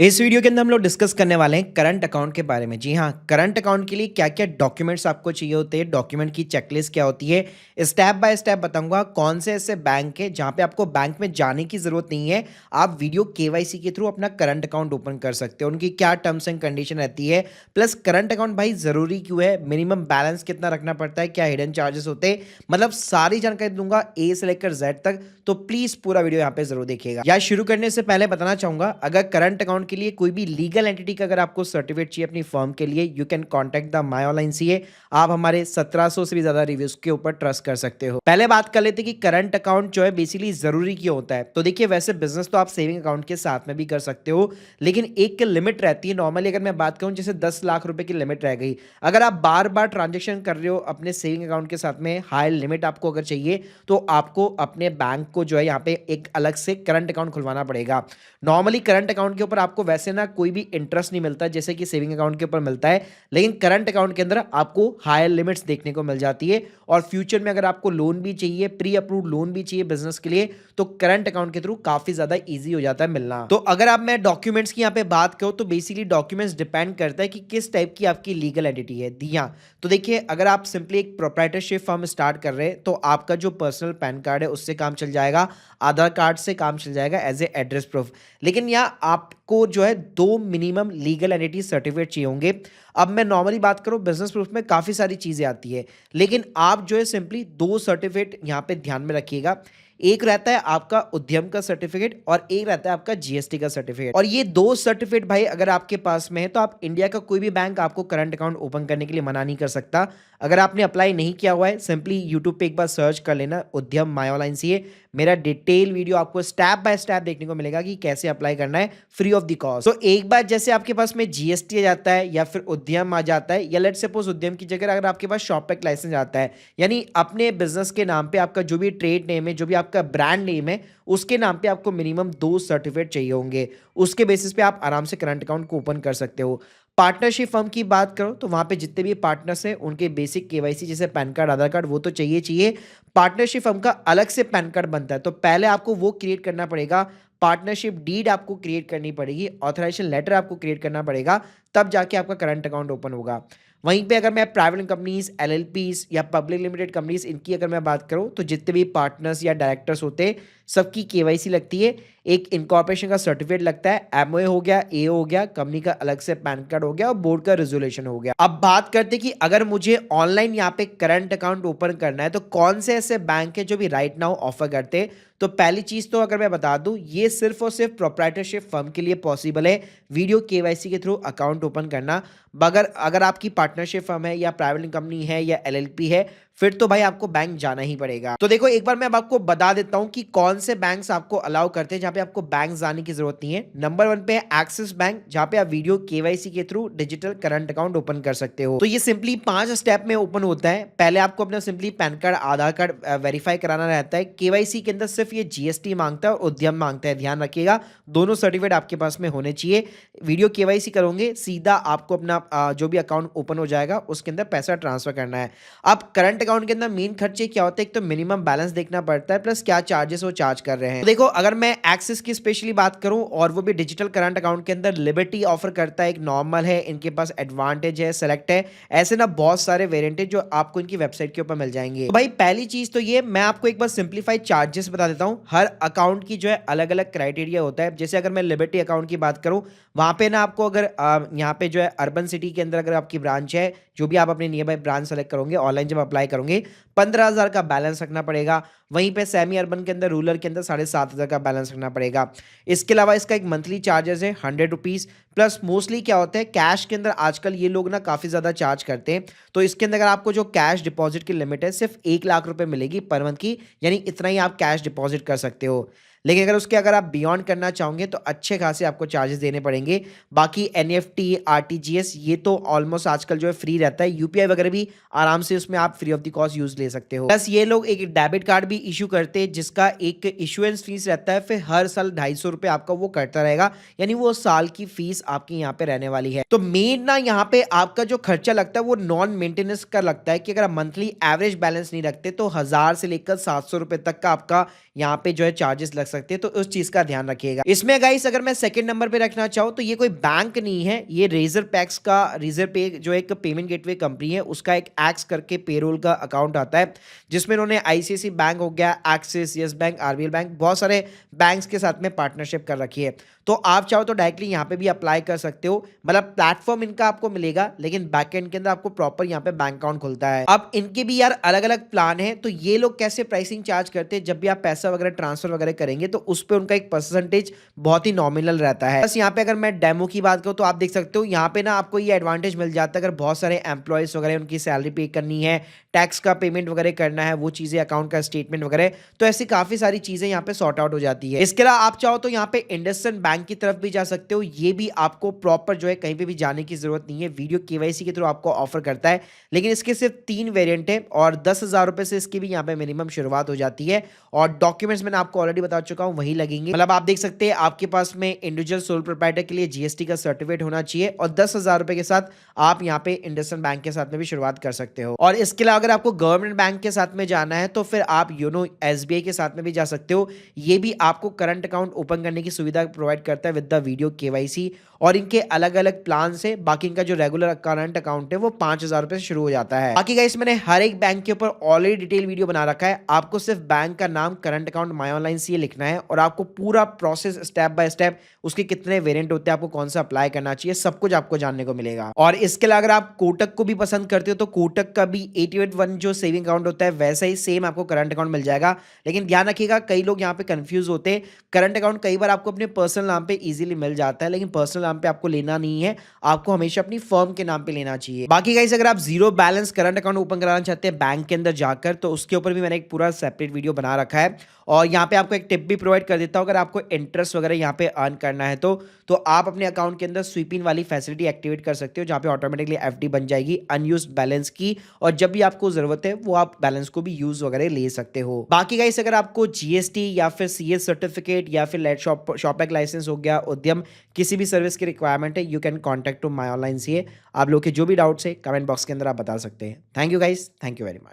इस वीडियो के अंदर हम लोग डिस्कस करने वाले हैं करंट अकाउंट के बारे में। जी हाँ, करंट अकाउंट के लिए क्या-क्या डॉक्यूमेंट्स आपको चाहिए होते हैं, डॉक्यूमेंट की चेकलिस्ट क्या होती है, स्टेप बाय स्टेप बताऊँगा कौन से ऐसे बैंक है जहाँ पे आपको बैंक में जाने की ज़रूरत नहीं है। आप वीडियो केवाईसी के थ्रू अपना करंट अकाउंट ओपन कर सकते हो। उनकी क्या टर्म्स एंड कंडीशन रहती है, प्लस करंट अकाउंट भाई ज़रूरी क्यों है, मिनिमम बैलेंस कितना रखना पड़ता है, क्या हिडन चार्जेस होते हैं, मतलब सारी जानकारी दूँगा ए से लेकर ज़ेड तक। तो प्लीज़ पूरा वीडियो यहाँ पे ज़रूर देखिएगा। या शुरू करने से पहले बताना चाहूँगा, अगर करंट अकाउंट के लिए कोई भी लीगल एंटिटी का अगर आपको सर्टिफिकेट चाहिए अपनी फर्म के लिए, you can contact the my online CA. आप हमारे 1700 से भी ज्यादा रिव्यूज के ऊपर ट्रस्ट कर सकते हो। पहले बात कर लेते हैं कि करंट अकाउंट जो है बेसिकली जरूरी क्यों होता है। तो देखिए, वैसे बिजनेस तो आप सेविंग अकाउंट के साथ में भी कर सकते हो, लेकिन एक लिमिट रहती है। नॉर्मली अगर मैं बात करूं, जैसे 10 लाख रुपए की लिमिट रह गई, अगर आप बार बार ट्रांजेक्शन कर रहे हो अपने सेविंग अकाउंट के साथ में, हाई लिमिट आपको अगर चाहिए, तो आपको अपने बैंक को जो है यहाँ पे एक अलग से करंट अकाउंट खुलवाना पड़ेगा। नॉर्मली करंट अकाउंट के ऊपर आपको वैसे ना कोई भी इंटरेस्ट नहीं मिलता जैसे कि सेविंग अकाउंट के ऊपर मिलता है, लेकिन करंट अकाउंट के अंदर आपको हायर लिमिट्स देखने को मिल जाती है। और फ्यूचर में अगर आपको लोन भी चाहिए, प्री अप्रूव्ड लोन भी चाहिए बिजनेस के लिए, तो करंट अकाउंट के थ्रू काफी ज्यादा इजी हो जाता है मिलना। तो अगर आप मैं डॉक्यूमेंट्स की यहाँ पे बात करूँ, तो बेसिकली डॉक्यूमेंट्स डिपेंड करता है कि किस टाइप की आपकी लीगल एंटिटी है। दी हाँ, तो देखिए, अगर आप सिंपली एक प्रोप्राइटरशिप फर्म स्टार्ट कर रहे हैं, तो आपका जो पर्सनल पैन कार्ड है उससे काम चल जाएगा, आधार कार्ड से काम चल जाएगा एज ए एड्रेस प्रूफ। लेकिन यहाँ आपको जो है दो मिनिमम लीगल एंटिटी सर्टिफिकेट चाहिए होंगे। अब मैं नॉर्मली बात करूँ, बिजनेस प्रूफ में काफ़ी सारी चीज़ें आती है, लेकिन आप जो है सिंपली दो सर्टिफिकेट यहाँ पे ध्यान में रखिएगा। एक रहता है आपका उद्यम का सर्टिफिकेट और एक रहता है आपका जीएसटी का सर्टिफिकेट। और ये दो सर्टिफिकेट भाई अगर आपके पास में है, तो आप इंडिया का कोई भी बैंक आपको करंट अकाउंट ओपन करने के लिए मना नहीं कर सकता। अगर आपने अप्लाई नहीं किया हुआ है, सिंपली यूट्यूब पे एक बार सर्च कर लेना उद्यम माय ऑनलाइन सीए। मेरा डिटेल वीडियो आपको स्टेप बाय स्टेप देखने को मिलेगा कि कैसे अप्लाई करना है फ्री ऑफ द कॉस्ट। तो एक बार जैसे आपके पास में जीएसटी आ जाता है या फिर उद्यम आ जाता है, या लेट सपोज उद्यम की जगह अगर आपके पास शॉपैक लाइसेंस आता है, यानी अपने बिजनेस के नाम पे आपका जो भी ट्रेड नेम है, जो भी आपका ब्रांड नेम है, उसके नाम पे आपको मिनिमम दो सर्टिफिकेट चाहिए होंगे। उसके बेसिस पे आप आराम से करंट अकाउंट को ओपन कर सकते हो। पार्टनरशिप फर्म की बात करो, तो वहां पे जितने भी पार्टनर्स हैं उनके बेसिक केवाईसी जैसे पैन कार्ड, आधार कार्ड, वो तो चाहिए चाहिए। पार्टनरशिप फर्म का अलग से पैन कार्ड बनता है, तो पहले आपको वो क्रिएट करना पड़ेगा। पार्टनरशिप डीड आपको क्रिएट करनी पड़ेगी, ऑथराइजेशन लेटर आपको क्रिएट करना पड़ेगा, तब जाके आपका करंट अकाउंट ओपन होगा। वहीं पे अगर मैं प्राइवेट कंपनीज, एलएलपीज या पब्लिक लिमिटेड कंपनीज, इनकी अगर मैं बात करूं, तो जितने भी पार्टनर्स या डायरेक्टर्स होते हैं, सबकी केवाईसी लगती है। एक इनकॉर्पोरेशन का सर्टिफिकेट लगता है, एमओए हो गया, ए हो गया, कंपनी का अलग से पैन कार्ड हो गया और बोर्ड का रेजोल्यूशन हो गया। अब बात करते हैं कि अगर मुझे ऑनलाइन यहाँ पे करंट अकाउंट ओपन करना है, तो कौन से ऐसे बैंक है जो भी राइट नाउ ऑफर करते हैं। तो पहली चीज तो अगर मैं बता दूं, ये सिर्फ और सिर्फ प्रोप्राइटरशिप फर्म के लिए पॉसिबल है वीडियो केवाईसी के थ्रू अकाउंट ओपन करना। मगर अगर आपकी पार्टनरशिप फर्म है या प्राइवेट कंपनी है या एलएलपी है, फिर तो भाई आपको बैंक जाना ही पड़ेगा। तो देखो, एक बार मैं अब आपको बता देता हूं कि कौन से बैंक्स आपको अलाउ करते हैं जहां पे आपको बैंक जाने की जरूरत नहीं है। नंबर 1 पे है एक्सिस बैंक, जहां पे आप वीडियो केवाईसी के through digital current account open कर सकते हो। तो ये सिंपली 5 स्टेप में ओपन होता है। पहले आपको अपना सिंपली पैन कार्ड, आधार कार्ड वेरीफाई कराना रहता है। केवाईसी के अंदर सिर्फ ये जीएसटी मांगता है और उद्यम मांगता है, ध्यान रखिएगा। दोनों सर्टिफिकेट आपके पास में होने चाहिए। वीडियो केवाईसी करोगे, सीधा आपको अपना जो भी अकाउंट ओपन हो जाएगा उसके अंदर पैसा ट्रांसफर करना है। अब करंट अकाउंट के अंदर मेन खर्चे क्या होते हैं, एक तो मिनिमम बैलेंस देखना पड़ता है, प्लस क्या चार्जेस वो चार्ज कर रहे हैं। तो देखो, अगर मैं एक्सिस की स्पेशली बात करूं, और वो भी डिजिटल करंट अकाउंट के अंदर लिबर्टी ऑफर करता है, एक नॉर्मल है, इनके पास एडवांटेज है, सेलेक्ट है, ऐसे ना बहुत सारे वेरिएंट है जो आपको इनकी वेबसाइट के ऊपर मिल जाएंगे। तो भाई पहली चीज तो ये, मैं आपको एक बार सिंप्लीफाइड चार्जेस बता देता हूं। हर अकाउंट की जो है अलग अलग क्राइटेरिया होता है। जैसे अगर मैं लिबर्टी अकाउंट की बात करूं, वहां पे ना आपको अगर यहाँ पे जो है अर्बन सिटी के अंदर अगर आपकी ब्रांच है, जो भी आप अपने नियर बाय ब्रांच सेलेक्ट करोगे, ऑनलाइन जब अप्लाई करोगे, 15,000 का बैलेंस रखना पड़ेगा। वहीं पे सेमी अर्बन के अंदर, रूरल के अंदर 7,500 का बैलेंस रखना पड़ेगा। इसके अलावा इसका एक मंथली चार्जेस है 100 रुपीज़। प्लस मोस्टली क्या होता है, कैश के अंदर आजकल ये लोग ना काफ़ी ज़्यादा चार्ज करते हैं। तो इसके अंदर अगर आपको जो कैश डिपॉजिट की लिमिट है सिर्फ 1 लाख रुपए मिलेगी पर मंथ की, यानी इतना ही आप कैश डिपॉजिट कर सकते हो। लेकिन अगर आप बियॉन्ड करना चाहोगे, तो अच्छे खासे आपको चार्जेस देने पड़ेंगे। बाकी एनईएफटी, आरटीजीएस, ये तो ऑलमोस्ट आजकल जो है फ्री रहता है। यूपीआई वगैरह भी आराम से उसमें आप free of the cost use ले सकते हो। प्लस ये लोग एक डेबिट कार्ड भी इशू करते हैं, जिसका एक इशुएंस फीस रहता है, फिर हर साल 250 रुपए आपका वो कटता रहेगा, यानी वो साल की फीस आपकी यहाँ पे रहने वाली है। तो मेन ना यहाँ पे आपका जो खर्चा लगता है वो नॉन मेंटेनेंस का लगता है, कि अगर आप मंथली एवरेज बैलेंस नहीं रखते, तो 1000 से लेकर 700 रुपए तक का आपका यहाँ पे जो है चार्जेस लग सकते हैं, तो उस चीज का ध्यान रखिएगा। इसमें गाइस अगर मैं सेकंड नंबर पे रखना चाहूँ तो ये कोई बैंक नहीं है, ये रेजर पे जो एक पेमेंट गेटवे कंपनी है उसका एक एक्स करके पेरोल का अकाउंट आता है, जिसमें उन्होंने आईसीआईसीआई बैंक हो गया, axis, yes bank, RBL bank, बहुत सारे बैंक्स के साथ में पार्टनरशिप कर रखी है। तो आप चाहो तो डायरेक्टली यहाँ पे भी अप्लाई कर सकते हो, मतलब प्लेटफॉर्म इनका आपको मिलेगा, लेकिन बैकएंड के अंदर आपको प्रॉपर यहाँ पे बैंक अकाउंट खुलता है। अब इनके भी यार अलग अलग प्लान है, तो ये लोग कैसे प्राइसिंग चार्ज करते हैं, जब भी आप पैसा वगैरह ट्रांसफर वगैरह करेंगे तो उस पर उनका एक परसेंटेज बहुत ही नॉमिनल रहता है। बस यहाँ पे अगर मैं डेमो की बात करूँ तो आप देख सकते हो यहाँ पे ना आपको ये एडवांटेज मिल जाता है, अगर बहुत सारे एम्प्लॉयज वगैरह उनकी सैलरी पे करनी है, टैक्स का पेमेंट वगैरह करना है, वो चीजें, अकाउंट का स्टेटमेंट वगैरह, तो ऐसी काफी सारी चीजें यहाँ पे सॉर्ट आउट हो जाती है। इसके अलावा आप चाहो तो यहाँ पे इंडसइंड बैंक की तरफ भी जा सकते हो, ये भी आपको प्रॉपर जो है कहीं पे भी जाने की जरूरत नहीं है, वीडियो केवाईसी के थ्रू आपको ऑफर करता है, लेकिन इसके सिर्फ 3 वेरिएंट है और 10,000 रुपए से इसकी भी यहाँ पे मिनिमम शुरुआत हो जाती है। और डॉक्यूमेंट्स मैंने आपको ऑलरेडी बता चुका हूँ वही लगेंगे, मतलब आप देख सकते हैं आपके पास में इंडिविजुअल सोल प्रोप्राइटर के लिए जीएसटी का सर्टिफिकेट होना चाहिए और 10,000 रुपए के साथ आप यहाँ पे इंडसइंड बैंक के साथ में भी शुरुआत कर सकते हो। और इसके अलावा अगर आपको गवर्नमेंट बैंक के साथ में जाना है तो फिर आप योनो एसबीआई के साथ में भी जा सकते हो, ये भी आपको करंट अकाउंट ओपन करने की सुविधा प्रोवाइड करता है विद द वीडियो केवाईसी, और इनके अलग अलग प्लान से बाकी इनका जो रेगुलर करंट अकाउंट है वो 5,000 रुपए से शुरू हो जाता है। बाकी गाइस मैंने हर एक बैंक के ऊपर ऑलरेडी डिटेल वीडियो बना रखा है, आपको सिर्फ बैंक का नाम, करंट अकाउंट, माई ऑनलाइन सीए लिखना है और आपको पूरा प्रोसेस स्टेप बाय स्टेप, उसके कितने वेरिएंट होते हैं, आपको कौन सा अप्लाई करना चाहिए, सब कुछ आपको जानने को मिलेगा। और इसके अलावा अगर आप कोटक को भी पसंद करते हो तो कोटक का भी 881 जो सेविंग अकाउंट होता है वैसा ही सेम आपको करंट अकाउंट मिल जाएगा, लेकिन ध्यान रखिएगा कई लोग यहाँ पे कंफ्यूज होते हैं, करंट अकाउंट कई बार आपको अपने पर्सनल नाम पे इजीली मिल जाता है, लेकिन पर्सनल नाम पे आपको लेना नहीं है, आपको हमेशा अपनी फर्म के नाम पे लेना चाहिए। बाकी गाइस अगर आप zero balance current account open कराना चाहते हैं बैंक के अंदर जाकर, तो उसके ऊपर भी मैंने एक पूरा सेपरेट वीडियो बना रखा है और यहाँ पे आपको एक टिप भी प्रोवाइड कर देता हूँ, अगर आपको इंटरेस्ट वगैरह यहाँ पे अर्न करना है तो आप अपने अकाउंट के अंदर स्वीप इन वाली फैसिलिटी एक्टिवेट कर सकते हो, जहाँ पे ऑटोमेटिकली एफडी बन जाएगी अनयूज्ड बैलेंस की, और जब भी आपको जरूरत है वो आप बैलेंस को भी यूज वगैरह ले सकते हो। बाकी गाइस अगर आपको जीएसटी या फिर सीएस सर्टिफिकेट या फिर लेट शॉपैक लाइसेंस हो गया, उद्यम, किसी भी सर्विस की रिक्वायरमेंट है, you can contact to my online CA. आप लोग के जो भी डाउट्स है कमेंट बॉक्स के अंदर आप बता सकते हैं। Thank you guys, thank you very much.